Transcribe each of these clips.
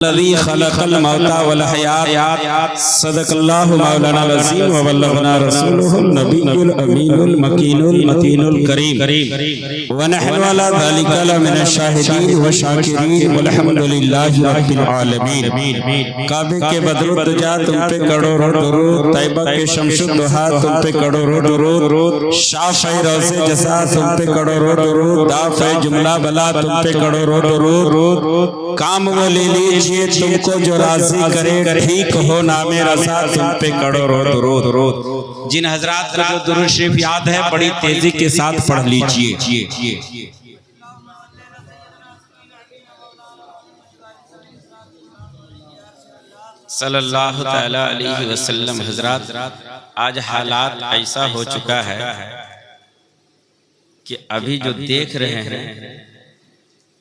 लज़ी खलक़ल मौता वल हयात सदक़ल्लाहु मौलाना अज़ीम व बल्लगना रसूलुहुन नबियुल अमीनुल मकीनुल मतीनुल करीम व नहनु अला ज़ालिका लमिनश शाहिदीन व शाकिरीन वल्हम्दुलिल्लाहि रब्बिल आलमीन। काबे के बदरुद्दुजा तुम पे करोड़ों दुरूद, तैयबा के शम्सुद्दुहा तुम पे करोड़ों दुरूद, शाफ़े रोज़े जज़ा तुम पे करोड़ों दुरूद, दाफ़े जुमला बला तुम पे करोड़ों दुरूद। काम वो ले लीजिए तुमको जो राजी करे, ठीक हो नामे रज़ा तुम पे करोड़ों दुरूद। जिन हजरात को जो दुरूद शरीफ याद है बड़ी तेजी के साथ पढ़ लीजिए। सल्लल्लाहु तआला अलैहि वसल्लम। हजरात, आज हालात ऐसा हो चुका है कि अभी जो देख रहे हैं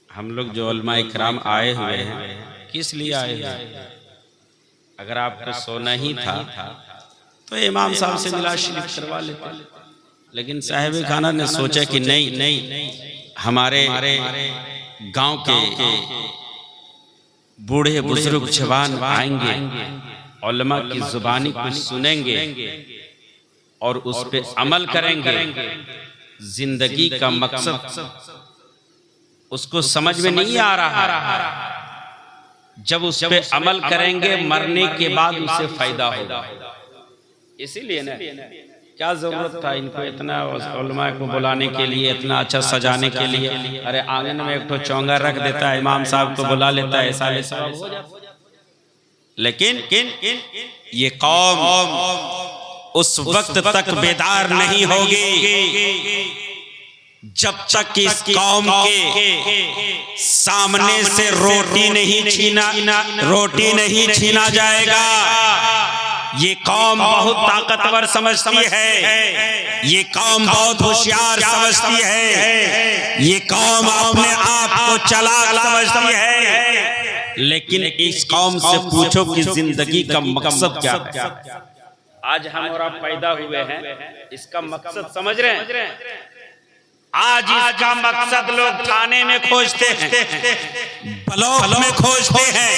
हम लोग, जो उलमा इकराम आए हुए हैं, किस लिए आए हुए हैं? अगर आपको सोना ही था तो इमाम साहब से मिलाद शरीफ करवा लेते, लेकिन साहिब खाना ने सोचा कि नहीं, हमारे गांव के बूढ़े बुजुर्ग जवान आएंगे, उलमा की जुबानी कुछ सुनेंगे और उस पे अमल करेंगे। जिंदगी का मकसद उसको समझ में नहीं आ रहा, जब उस पे अमल करेंगे मरने के बाद उसे फायदा होगा। इसीलिए ना, क्या जरूरत था इनको इतना उलमा को बुलाने के लिए, इतना अच्छा सजाने के लिए? अरे आंगन में एक तो चौंगा रख देता है, इमाम साहब को बुला लेता है, साले साहब हो जाता। लेकिन ये कौम उस वक्त तक बेदार नहीं होगी जब तक इस कौम के सामने से रोटी नहीं छीना जाएगा। ये कौम बहुत ताकतवर समझती है, ये कौम बहुत होशियार समझती है, ये कौम अपने आप को चालाक समझती है। लेकिन इस कौम से पूछो कि जिंदगी का मकसद क्या है? आज हम और आप पैदा हुए हैं, इसका मकसद समझ रहे हैं? आज इसका मकसद लोग थाने में खोजते हैं, ब्लॉक में खोजते हैं,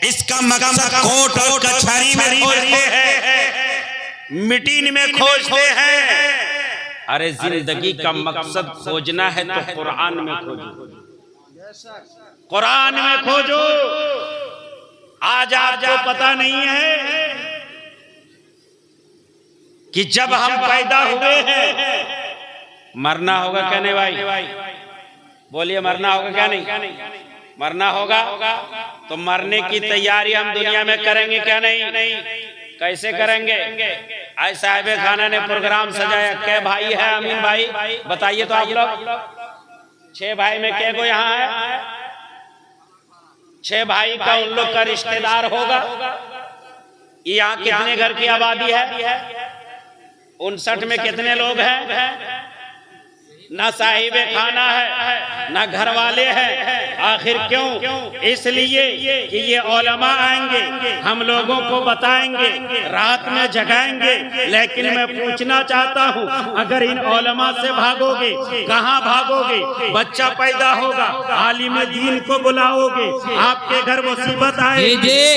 इसका मकसद कोर्ट और कचहरी में खोजते हैं, मीटिंग में खोजते हैं। अरे जिंदगी का मकसद खोजना है तो कुरान में खोजो, कुरान में खोजो। आज आपको पता नहीं है कि जब हम पैदा हुए हैं मरना होगा क्या? नहीं भाई, बोलिए, मरना होगा क्या? नहीं, मरना होगा। तो मरने की तैयारी हम दुनिया में करेंगे क्या? नहीं। कैसे करेंगे? आज साहिब खाना ने प्रोग्राम सजाया। क्या भाई है अमीन भाई? बताइए तो आप लोग। 6 भाई में क्या को यहाँ है? 6 भाई का उन लोग का रिश्तेदार होगा। यहाँ कितने घर की आबादी है? 59 में कितने लोग हैं? ना साहिबे खाना है, ना घर वाले हैं। आखिर क्यों? इसलिए कि ये उलमा आएंगे, हम लोगों को बताएंगे, रात में जगाएंगे। लेकिन मैं पूछना चाहता हूँ, अगर इन उलमा से भागोगे, कहाँ भागोगे? बच्चा पैदा होगा, आलिम दीन को बुलाओगे, आपके घर मुसीबत आए,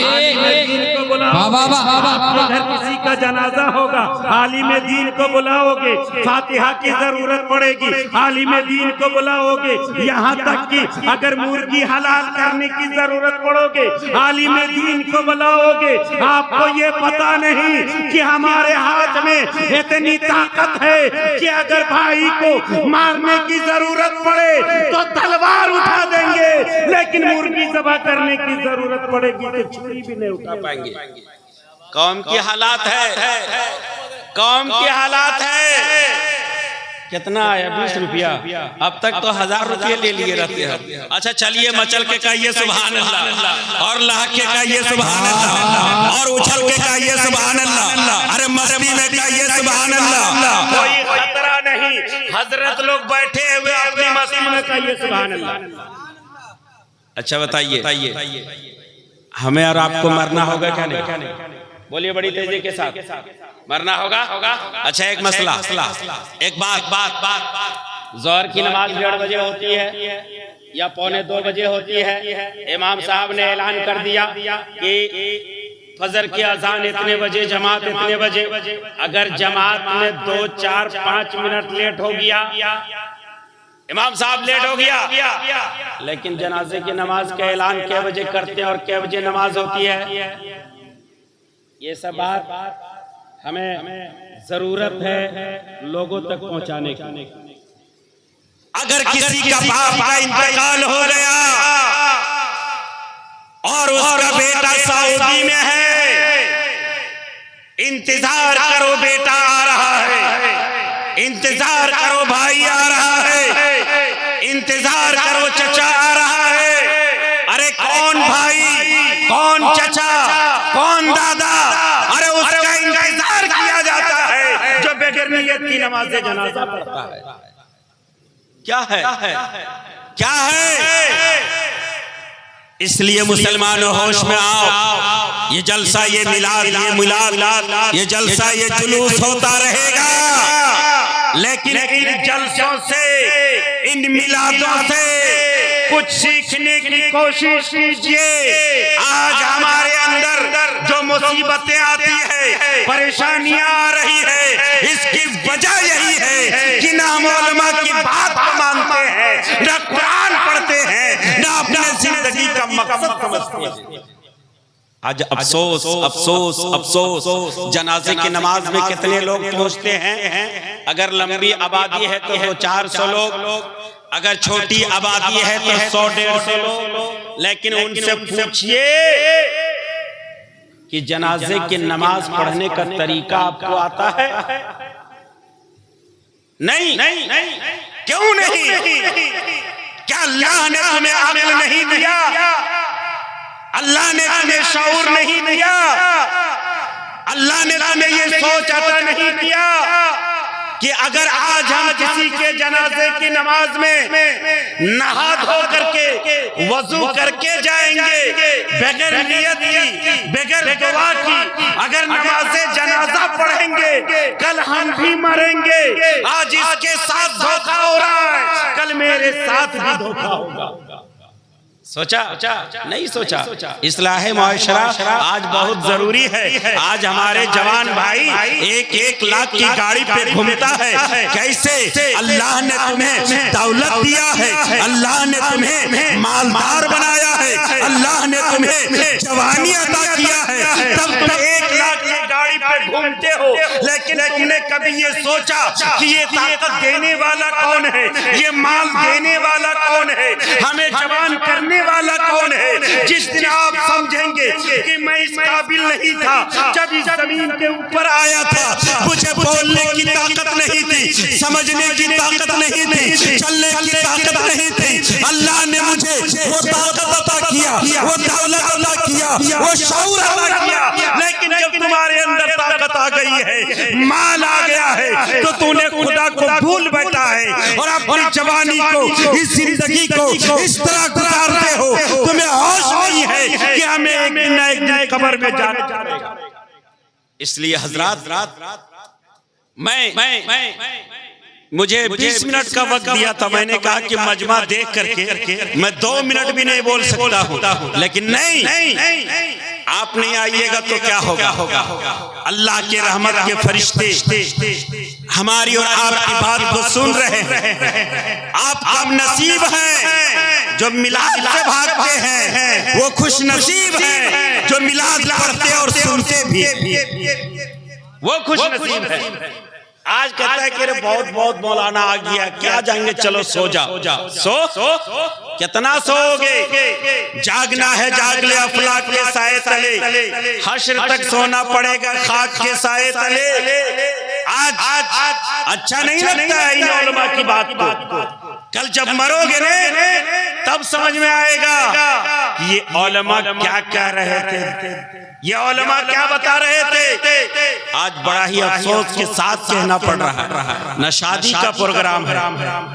आलिम दीन को बुलाओगे, आपके घर किसी का जनाजा होगा, आलिम दीन को बुलाओगे, फातिहा की जरूरत पड़ेगी, आलिम दीन को बुलाओगे। यहाँ तक कि अगर मुर्गी हलाल करने की जरूरत पड़ोगे, आलिम दीन को बुलाओगे। आपको ये पता नहीं कि हमारे हाथ में इतनी ताकत है कि अगर भाई को मारने की जरूरत पड़े तो तलवार उठा देंगे, लेकिन मुर्गी ज़बह करने की जरूरत पड़ेगी तो छुरी भी नहीं उठा पाएंगे। कौम की हालात है, कौम की हालात है। कितना आया? 20 रुपया। अब तक तो 1000 रुपये ले लिए रहते हैं। अच्छा चलिए, मचल के कहिए सुभान अल्लाह, और लहक के कहिए सुभान अल्लाह, और उछल के कहिए सुभान अल्लाह, अरे मस्ती में कहिए सुभान अल्लाह। कोई खतरा नहीं, हजरत लोग बैठे हुए अपनी मस्ती में कहिए सुभान अल्लाह। अच्छा बताइए, हमें और आपको मरना होगा क्या? नहीं, बोलिए बड़ी तेजी के साथ। मरना होगा। अच्छा एक मसला, एक बात, जोहर की नमाज 1:30 बजे होती है, या 1:45 बजे होती है, इमाम साहब ने ऐलान कर दिया कि फजर की अजान इतने बजे, जमात इतने बजे। अगर जमात में 2, 4, 5 मिनट लेट हो गया, इमाम साहब लेट हो गया, लेकिन जनाजे की नमाज का ऐलान कै बजे करते हैं और कै बजे नमाज होती है, ये सब बात हमें जरूरत है लोगों तक पहुंचाने की। अगर किसी का बाप का इंतकाल हो गया और उसका बेटा सऊदी में है, इंतजार करो, बेटा आ रहा है, इंतजार करो, भाई आ रहा है, इंतजार करो, चचा आ रहा है। अरे कौन भाई, कौन चचा, कौन दादा, अरे उसका इंतजार किया जाता है जो बगैर नियत की नमाज जनाजा पढ़ता है। क्या है, क्या है? इसलिए मुसलमानों होश में आओ। ये जलसा, ये मिलाद, ये मिलाद, ये जलसा, ये जुलूस होता रहेगा, लेकिन इन जलसों से, इन मिलादों से कुछ सीखने की कोशिश कीजिए। आज हमारे अंदर जो मुसीबतें आती है, परेशानियां आ रही है, इसकी वजह यही है कि ना हम उलमा की बात को मानते हैं, ना कुरान पढ़ते हैं, ना अपने जिंदगी का मकसद समझते हैं। आज अफसोस अफसोस अफसोस, जनाजे की नमाज में कितने लोग पहुंचते हैं? अगर लंबी आबादी है तो 200-400 लोग, अगर छोटी आबादी है तो 100-150 लोग। लेकिन उनसे पूछिए कि जनाजे की नमाज पढ़ने का तरीका आपको आता है? नहीं, क्यों नहीं? क्या अल्लाह ने तुम्हें अक्ल नहीं दिया? अल्लाह ने तुम्हें शऊर नहीं दिया? अल्लाह ने तुम्हें ये सोच अता नहीं किया कि अगर आज हम किसी के जनाजे की नमाज में नहा धो करके, वजू करके जाएंगे, बगैर नियत की, बगैर दुआ की अगर नमाजे जनाजा पढ़ेंगे, कल हम भी मरेंगे। आज इसके साथ धोखा हो रहा है, कल मेरे साथ भी धोखा होगा। सोचा? नहीं सोचा। इस्लाह माशरा आज बहुत जरूरी है। आज हमारे जवान भाई 1-1 लाख की गाड़ी पे घूमता है। कैसे? अल्लाह ने तुम्हें दौलत दिया है, अल्लाह ने तुम्हें मालदार बनाया है, अल्लाह ने तुम्हें जवानी अता किया है, तब तुम 1 लाख की गाड़ी पे घूमते हो। लेकिन तुमने कभी ये सोचा कि ये ताकत देने वाला कौन है, ये माल देने वाला कौन है, हमें जवान करने वाला कौन है? जिस दिन आप समझेंगे कि मैं इस काबिल नहीं था, जब इस जमीन के ऊपर आया था, मुझे बोलने की ताकत नहीं थी, समझने की ताकत नहीं थी, चलने की ताकत नहीं थी, अल्लाह ने मुझे वो ताकत अता किया, वो दौलत अता किया, वो शऊर अता किया। लेकिन जब तुम्हारे अंदर ताकत आ गई है, माल आ गया है, तो तूने खुदा को भूल बैठा है और अपनी जवानी को, इस जिंदगी को इस तरह गुजारते हो, तुम्हें होश नहीं है कि हमें एक दिन कब्र में जाना पड़ेगा। इसलिए हजरात, मुझे 20 मिनट का वक्त दिया था, मैंने कहा कि मजमा देख करके मैं 2 मिनट भी नहीं बोल सकता हूँ, लेकिन नहीं, आप नहीं आइएगा तो क्या होगा? अल्लाह के रहमत के फरिश्ते हमारी और आपकी बात को सुन रहे हैं। आप कम नसीब हैं जो मिलाद से भागते हैं, वो खुश नसीब हैं जो मिलाद पढ़ते और सुनते भी, वो खुश नसीब है। आज कहता है कि रे बहुत मौलाना आ गया, क्या जाएंगे, चलो सो जाओ। सो कितना सोओगे? जागना है जाग ले अफलाक के साए तले, हश्र तक सोना पड़ेगा खाक के साए तले। आज अच्छा नहीं लगता है इन उलमा की बात को। कल जब मरोगे ने तब समझ में आएगा कि ये उलमा क्या कह रहे थे, ये उलमा क्या बता रहे थे। आज बड़ा ही अफसोस के साथ कहना पड़ रहा है, न शादी का प्रोग्राम है,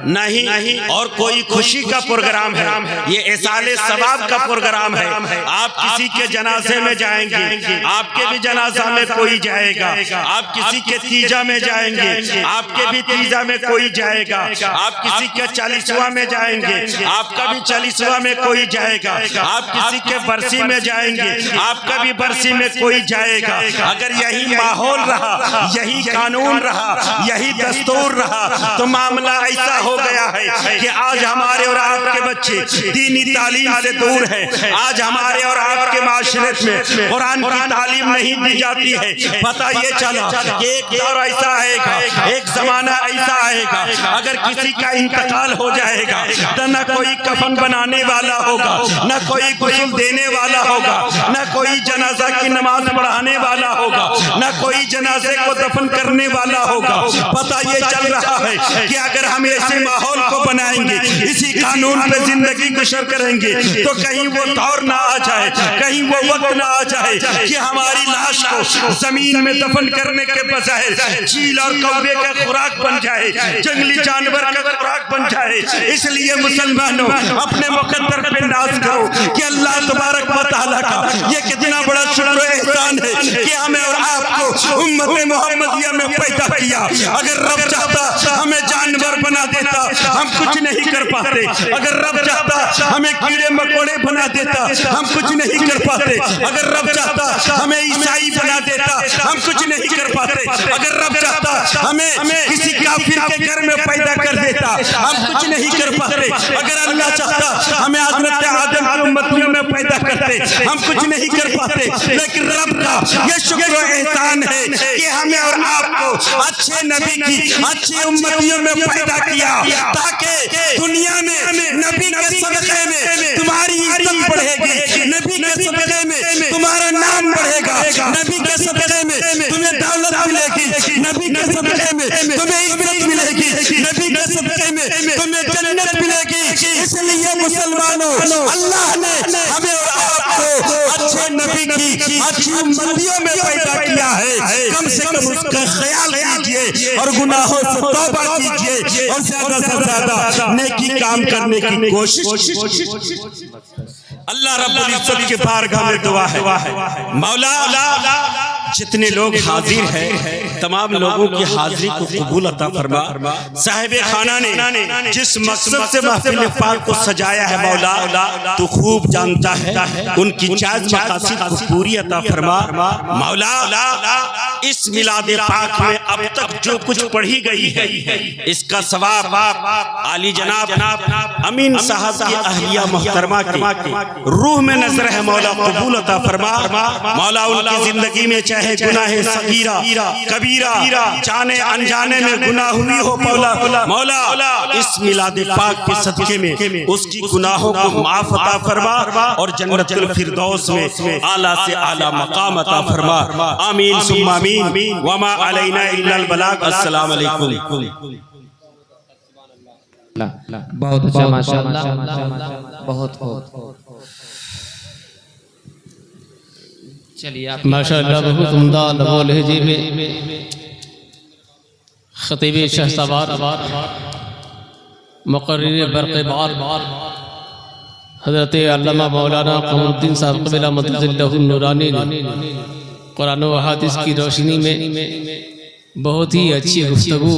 नहीं और कोई खुशी का प्रोग्राम है, ये इसाले सवाब का प्रोग्राम है। आप किसी के जनाजे में जाएंगे, आपके भी जनाजा में कोई जाएगा, आप किसी के तीजा में जाएंगे, आपके भी तीजा में कोई जाएगा, आप किसी के 40वां में जाएंगे, आपका भी 40वां में कोई जाएगा, आप किसी के बरसी में जाएंगे, आपका भी बरसी में कोई जाएगा। अगर यही माहौल रहा, यही कानून रहा, यही दस्तूर रहा, तो मामला ऐसा हो गया है कि आज हमारे और आपके बच्चे दीनी तालीम से दूर है। आज हमारे और आपके माशरे में कुरान की तालीम नहीं दी जाती है। पता ये चला कि एक दौर ऐसा आएगा, एक जमाना ऐसा आएगा, अगर किसी का इंतकाल हो जाएगा तो न कोई कफन बनाने वाला होगा, न कोई गुस्ल देने वाला होगा, न कोई जनाजा की नमाज पढ़ाने वाला होगा, न कोई जनाजे को दफन करने वाला होगा। पता ये चल रहा है कि अगर हम ऐसे माहौल को बनाएंगे, इसी कानून पे जिंदगी गुजर करेंगे, तो कहीं वो दौर ना आ जाए, कहीं वो वक्त ना आ जाए कि हमारी लाश को जमीन में दफन करने के बजाय चील और कौवे का खुराक बन जाए, जंगली जानवर का खुराक बन जाए। इसलिए मुसलमानों, अपने मुकद्दर पे नाज करो कि अल्लाह तबारक व तआला का ये कितना बड़ा शुक्र एहसान है कि हमें और आपको उम्मत मोहम्मदिया में पैदा किया। अगर रब चाहता हमें जानवर बना देता, हम कुछ नहीं कर पाते। अगर रब चाहता हमें कीड़े मकोड़े बना देता, हम कुछ नहीं कर पाते। अगर रब चाहता हमें ईसाई बना देता, हम कुछ नहीं कर पाते। अगर रब चाहता हमें किसी काफिर के घर में पैदा कर देता, हम कुछ नहीं कर पाते। अगर अल्लाह चाहता हमें हज़रत आदम की उम्मतियों में पैदा करते, हम कुछ नहीं कर पाते। लेकिन रब का ये शुक्र एहसान है कि हमें और आपको अच्छे नबी की अच्छी उम्मतियों में पैदा किया, ताकि दुनिया में नबी के सदक़े में तुम्हारी इज्जत बढ़ेगी, नबी के सदक़े में तुम्हारा नाम बढ़ेगा, नबी के सदक़े में तुम्हें दौलत मिलेगी, नबी के सदक़े में तुम्हें इज्जत मिलेगी, नबी के सदक़े में तुम्हें जन्नत मिलेगी। इसलिए मुसलमानों, अल्लाह ने हमें और आपको अच्छे नबी की अच्छी उम्मतियों में पैदा किया है। कम से कम उसका ख्याल कीजिए और गुनाहों से तौबा कीजिए और ज्यादा से ज्यादा नेकी काम करने की कोशिश। अल्लाह रब्बुल इज्जत के बारगाह में दुआ है, मौला जितने लोग हाजिर हैं तमाम लोगों की हाजिरी को कबूल अता फरमा। साहिब खाना ने जिस मकसद से महफिल पाक को सजाया है मौला तू खूब जानता है, उनकी जायज मकासिद को पूरी अता फरमा। मौला इस मिलाद पाक में अब तक जो कुछ पढ़ी गई है, इसका सवाब आली जनाब अमीन साहब की अहलिया मोहतरमा की रूह में नजर है। मौला कबूल अता फरमा। मौला उनकी जिंदगी में चाहे गुनाह सगीरा कबीरा जाने अनजाने में गुनाह हुई हो, मौला इस मिलाद पाक के सदके में उसकी गुनाहों को माफ अता फरमा और जन्नतुल फिरदौस में आला से आला मकाम अता फरमा। आमीन सुम्मा आमीन। वमा अलैना इल्लल बलाग। अस्सलाम वालेकुम। बहुत अच्छा माशाअल्लाह, बहुत चलिए आप माशाअल्लाह बहुत उम्दा नवो लहजे में खतीब शहसवार मुक़र्रिर बरक़े बार हज़रत अल्लामा मौलाना क़मरुद्दीन साहब क़िबला मददल्लहु नूरानी ने कुरान व हदीस की रोशनी में बहुत ही अच्छी गुफ्तगू